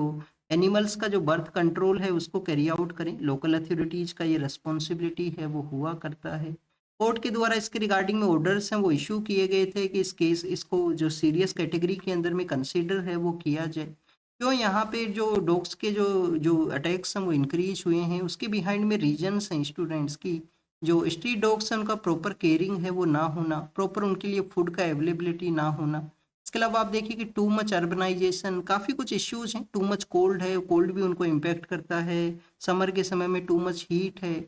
एनिमल्स का जो बर्थ कंट्रोल है उसको कैरी आउट करें, लोकल अथॉरिटीज का ये रिस्पॉन्सिबिलिटी है वो हुआ करता है। कोर्ट के द्वारा इसके रिगार्डिंग में ऑर्डर्स हैं वो इशू किए गए थे कि इस केस इसको जो सीरियस कैटेगरी के अंदर में कंसीडर है वो किया जाए। क्यों यहाँ पे जो डॉग्स के जो जो अटैक्स हैं वो इंक्रीज हुए हैं, उसके बिहाइंड में रीजंस हैं स्टूडेंट्स की, जो स्ट्रीट डॉग्स हैं उनका प्रॉपर केयरिंग है वो ना होना, प्रॉपर उनके लिए फूड का अवेलेबिलिटी ना होना। इसके अलावा आप देखिए कि टू मच अर्बनाइजेशन, काफ़ी कुछ इश्यूज हैं, टू मच कोल्ड है, कोल्ड भी उनको इम्पेक्ट करता है, समर के समय में टू मच हीट है।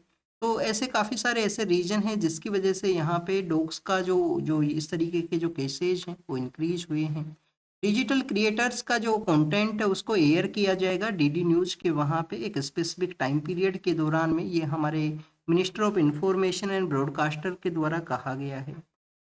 तो ऐसे काफ़ी सारे ऐसे रीजन हैं जिसकी वजह से यहाँ पे डॉग्स का जो जो इस तरीके के जो केसेज हैं वो इंक्रीज हुए हैं। डिजिटल क्रिएटर्स का जो कंटेंट है उसको एयर किया जाएगा डीडी न्यूज़ के वहाँ पे एक स्पेसिफिक टाइम पीरियड के दौरान में, ये हमारे minister of information and broadcaster के द्वारा कहा गया है।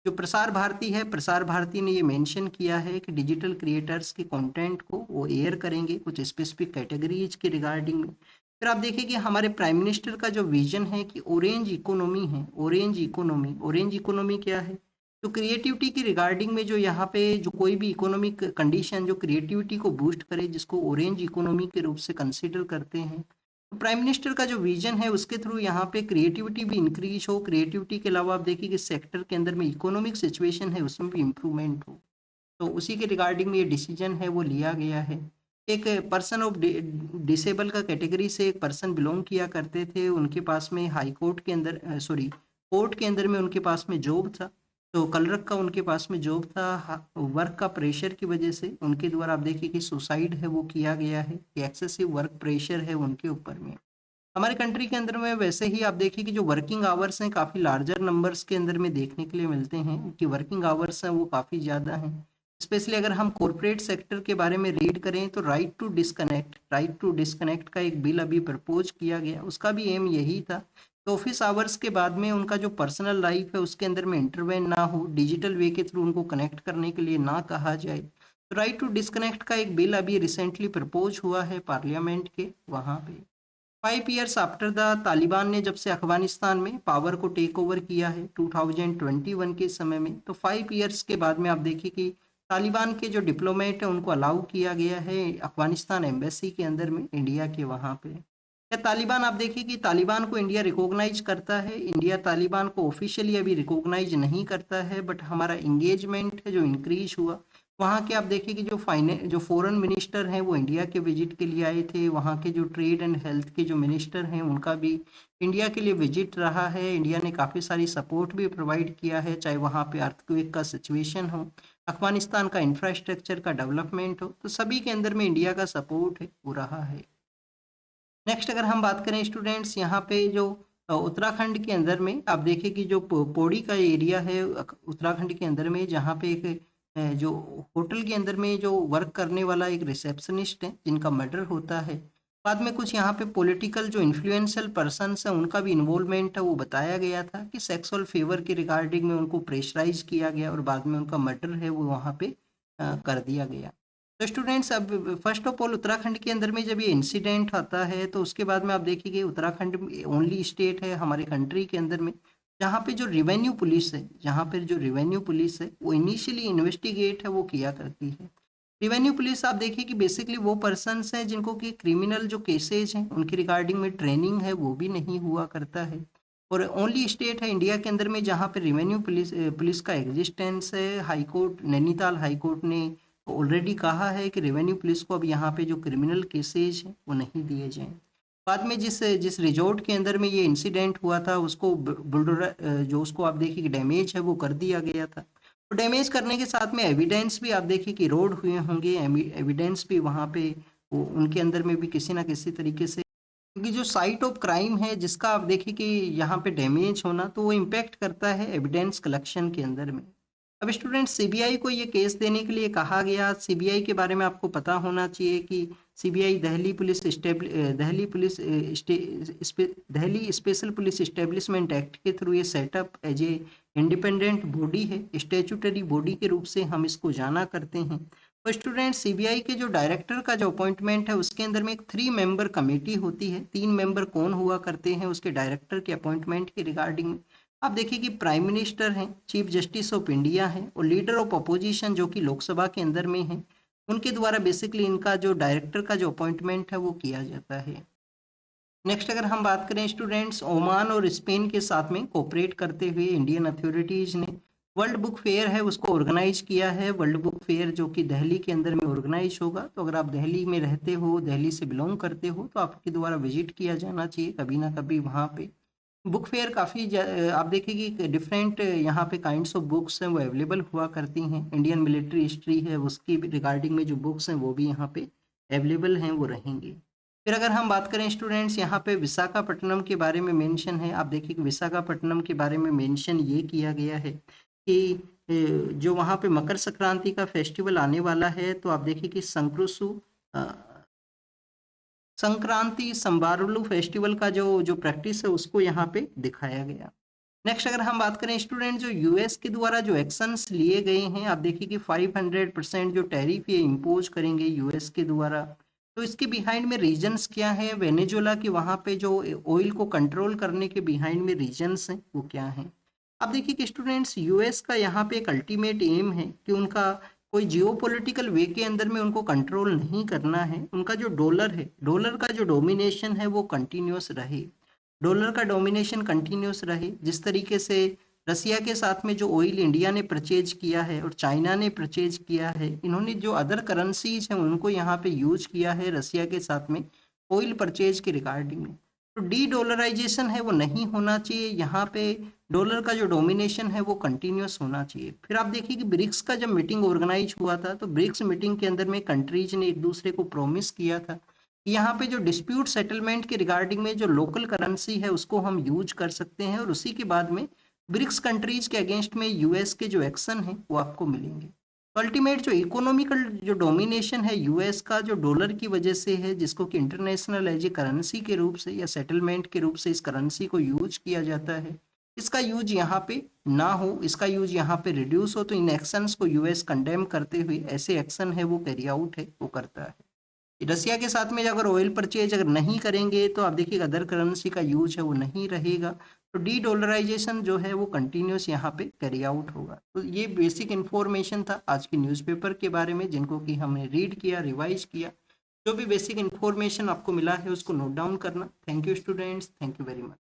जो प्रसार भारती है, प्रसार भारती ने ये मेंशन किया है कि डिजिटल क्रिएटर्स के कंटेंट को वो एयर करेंगे कुछ स्पेसिफिक कैटेगरीज के रिगार्डिंग में। फिर आप देखिए कि हमारे प्राइम मिनिस्टर का जो विजन है कि ऑरेंज इकोनॉमी है, ऑरेंज इकोनॉमी, ऑरेंज इकोनॉमी क्या है, तो क्रिएटिविटी की रिगार्डिंग में जो यहाँ पे जो कोई भी इकोनॉमिक कंडीशन जो क्रिएटिविटी को बूस्ट करे जिसको ऑरेंज इकोनॉमी के रूप से कंसिडर करते हैं। तो प्राइम मिनिस्टर का जो विजन है उसके थ्रू यहाँ पे क्रिएटिविटी भी इंक्रीज हो, क्रिएटिविटी के अलावा आप देखिए कि सेक्टर के अंदर में इकोनॉमिक सिचुएशन है उसमें भी इम्प्रूवमेंट हो, तो उसी के रिगार्डिंग में ये डिसीजन है वो लिया गया है। एक पर्सन ऑफ डिसेबल का कैटेगरी से एक पर्सन बिलोंग किया करते थे, उनके पास में हाई कोर्ट के अंदर सॉरी कोर्ट के अंदर में उनके पास में जॉब था, तो कलरक का उनके पास में जॉब था, वर्क का प्रेशर की वजह से उनके द्वारा आप देखिए कि सुसाइड है वो किया गया है, कि एक्सेसिव वर्क प्रेशर है उनके ऊपर में। हमारे कंट्री के अंदर में वैसे ही आप देखिए कि जो वर्किंग आवर्स हैं काफ़ी लार्जर नंबर्स के अंदर में देखने के लिए मिलते हैं, कि वर्किंग आवर्स हैं वो काफ़ी ज़्यादा हैं। स्पेशली अगर हम कॉरपोरेट सेक्टर के बारे में रीड करें तो राइट टू डिस्कनेक्ट का एक बिल अभी प्रपोज किया गया, उसका भी एम यही था कि ऑफिस आवर्स के बाद में उनका जो पर्सनल लाइफ है उसके अंदर में इंटरवेन ना हो, डिजिटल वे के थ्रू उनको कनेक्ट करने के लिए ना कहा जाए। तो राइट टू डिस्कनेक्ट का एक बिल अभी रिसेंटली प्रपोज हुआ है पार्लियामेंट के वहाँ पे। 5 ईयर्स आफ्टर द तालिबान ने जब से अफगानिस्तान में पावर को टेक ओवर किया है 2021 के समय में, तो 5 ईयर्स के बाद में आप देखिए कि तालिबान के जो डिप्लोमेट है उनको अलाउ किया गया है अफगानिस्तान एम्बेसी के अंदर में इंडिया के वहाँ पे। या तालिबान आप देखिए कि तालिबान को इंडिया रिकॉग्नाइज करता है, इंडिया तालिबान को ऑफिशियली अभी रिकॉग्नाइज नहीं करता है, बट हमारा इंगेजमेंट है जो इंक्रीज हुआ। वहाँ के आप देखिए कि जो फॉरेन मिनिस्टर हैं वो इंडिया के विजिट के लिए आए थे, वहाँ के जो ट्रेड एंड हेल्थ के जो मिनिस्टर हैं उनका भी इंडिया के लिए विजिट रहा है। इंडिया ने काफ़ी सारी सपोर्ट भी प्रोवाइड किया है, चाहे वहाँ पे अर्थक्वेक का सिचुएशन हो, अफगानिस्तान का इंफ्रास्ट्रक्चर का डेवलपमेंट हो, तो सभी के अंदर में इंडिया का सपोर्ट है वो रहा है। नेक्स्ट अगर हम बात करें स्टूडेंट्स, यहाँ पे जो उत्तराखंड के अंदर में आप देखिए कि जो पौड़ी का एरिया है उत्तराखंड के अंदर में, जहाँ पे एक जो होटल के अंदर में जो वर्क करने वाला एक रिसेप्शनिस्ट है जिनका मर्डर होता है, बाद में कुछ यहाँ पे पॉलिटिकल जो इन्फ्लुएंशियल पर्सन्स हैं उनका भी इन्वॉल्वमेंट है वो बताया गया था कि सेक्सुअल फेवर के रिगार्डिंग में उनको प्रेशराइज किया गया और बाद में उनका मर्डर है वो वहाँ पे कर दिया गया। तो स्टूडेंट्स, अब फर्स्ट ऑफ ऑल उत्तराखंड के अंदर में जब ये इंसिडेंट आता है तो उसके बाद में आप देखिए उत्तराखंड ओनली स्टेट है हमारे कंट्री के अंदर में जहाँ पे जो रिवेन्यू पुलिस है, जहाँ पे जो रिवेन्यू पुलिस है वो इनिशियली इन्वेस्टिगेट है वो किया करती है। रिवेन्यू पुलिस आप देखिए कि बेसिकली वो पर्सन्स हैं जिनको कि क्रिमिनल जो केसेज हैं उनके रिगार्डिंग में ट्रेनिंग है वो भी नहीं हुआ करता है। और ओनली स्टेट है इंडिया के अंदर में जहाँ पे रिवेन्यू पुलिस का एग्जिस्टेंस है। High court, Nainital high court ने ऑलरेडी कहा है कि रेवेन्यू पुलिस को अब यहाँ पे जो क्रिमिनल केसेज हैं वो नहीं दिए जाएं। बाद में जिस जिस रिजॉर्ट के अंदर में ये इंसिडेंट हुआ था उसको बुलडोजर जो उसको आप देखिए कि डैमेज है वो कर दिया गया था। तो डैमेज करने के साथ में एविडेंस भी आप देखिए कि रोड हुए होंगे, एविडेंस भी वहाँ पे वो उनके अंदर में भी किसी ना किसी तरीके से, क्योंकि जो साइट ऑफ क्राइम है जिसका आप देखिए कि यहाँ पे डैमेज होना तो वो इम्पेक्ट करता है एविडेंस कलेक्शन के अंदर में। अब स्टूडेंट, सीबीआई को ये केस देने के लिए कहा गया। सीबीआई के बारे में आपको पता होना चाहिए कि CBI Delhi special police establishment act के थ्रू ये setup as a independent body है, स्टेचुटरी बॉडी के रूप से हम इसको जाना करते हैं। तो स्टूडेंट, सीबीआई के जो डायरेक्टर का जो अपॉइंटमेंट है उसके अंदर में एक 3 मेंबर कमेटी होती है। 3 मेंबर कौन हुआ करते हैं उसके डायरेक्टर के अपॉइंटमेंट के रिगार्डिंग? आप देखिए कि प्राइम मिनिस्टर हैं, चीफ जस्टिस ऑफ इंडिया हैं और लीडर ऑफ अपोजिशन जो कि लोकसभा के अंदर में है, उनके द्वारा बेसिकली इनका जो डायरेक्टर का जो अपॉइंटमेंट है वो किया जाता है। नेक्स्ट अगर हम बात करें स्टूडेंट्स, ओमान और स्पेन के साथ में कोऑपरेट करते हुए इंडियन अथॉरिटीज ने वर्ल्ड बुक फेयर है उसको ऑर्गेनाइज किया है। वर्ल्ड बुक फेयर जो कि दिल्ली के अंदर में ऑर्गेनाइज होगा। तो अगर आप दिल्ली में रहते हो, दिल्ली से बिलोंग करते हो तो आपके द्वारा विजिट किया जाना चाहिए कभी ना कभी वहाँ पे। बुक फेयर काफ़ी आप देखिए कि डिफरेंट यहाँ पे काइंड्स ऑफ बुक्स हैं वो अवेलेबल हुआ करती हैं। इंडियन मिलिट्री हिस्ट्री है उसकी रिगार्डिंग में जो बुक्स हैं वो भी यहाँ पे अवेलेबल हैं, वो रहेंगी। फिर अगर हम बात करें स्टूडेंट्स, यहाँ पे विशाखापट्टनम के बारे में मेंशन है। आप देखिए कि विशाखापट्टनम के बारे में मेंशन ये किया गया है कि जो वहाँ पे मकर संक्रांति का फेस्टिवल आने वाला है तो आप देखिए कि संक्रांति संबारुलु फेस्टिवल का जो जो प्रैक्टिस है उसको यहाँ पे दिखाया गया। नेक्स्ट अगर हम बात करें स्टूडेंट, जो यूएस के द्वारा जो एक्शंस लिए गए हैं, आप देखिए कि 500% जो टैरिफ ये इम्पोज करेंगे यूएस के द्वारा। तो इसके बिहाइंड में रीजंस क्या है? वेनेजुएला की वहाँ पे जो ऑयल को कंट्रोल करने के बिहाइंड में रीजंस हैं वो क्या हैं? आप देखिए कि स्टूडेंट्स, यूएस का यहाँ पे एक अल्टीमेट एम है कि उनका कोई जियोपॉलिटिकल वे के अंदर में उनको कंट्रोल नहीं करना है। उनका जो डॉलर है, डॉलर का जो डोमिनेशन है वो कंटिन्यूस रहे। डॉलर का डोमिनेशन कंटिन्यूस रहे। जिस तरीके से रसिया के साथ में जो ऑयल इंडिया ने परचेज किया है और चाइना ने परचेज किया है, इन्होंने जो अदर करेंसीज हैं उनको यहाँ पे यूज किया है रसिया के साथ में ऑयल परचेज के रिगार्डिंग में। तो डी डॉलराइजेशन है वो नहीं होना चाहिए। यहाँ पे डॉलर का जो डोमिनेशन है वो कंटिन्यूस होना चाहिए। फिर आप देखिए कि ब्रिक्स का जब मीटिंग ऑर्गेनाइज हुआ था तो ब्रिक्स मीटिंग के अंदर में कंट्रीज ने एक दूसरे को प्रॉमिस किया था कि यहाँ पे जो डिस्प्यूट सेटलमेंट के रिगार्डिंग में जो लोकल करेंसी है उसको हम यूज कर सकते हैं और उसी के बाद में ब्रिक्स कंट्रीज के अगेंस्ट में यूएस के जो एक्शन है वो आपको मिलेंगे। तो अल्टीमेट जो इकोनॉमिकल जो डोमिनेशन है यूएस का जो डॉलर की वजह से है, जिसको कि इंटरनेशनल एज ए करेंसी के रूप से या सेटलमेंट के रूप से इस करेंसी को यूज किया जाता है, इसका यूज यहाँ पे ना हो, इसका यूज यहाँ पे रिड्यूस हो। तो इन एक्शंस को यूएस कंडेम करते हुए ऐसे एक्शन है वो कैरी आउट है वो करता है। रसिया के साथ में अगर ऑयल परचेज अगर नहीं करेंगे तो आप देखिए अदर करेंसी का यूज है वो नहीं रहेगा। तो डी डॉलराइजेशन जो है वो कंटिन्यूस यहाँ पे कैरी आउट होगा। तो ये बेसिक इन्फॉर्मेशन था आज की न्यूज़पेपर के बारे में जिनको कि हमने रीड किया, रिवाइज किया। जो भी बेसिक इन्फॉर्मेशन आपको मिला है उसको नोट डाउन करना। Thank you students, thank you very much.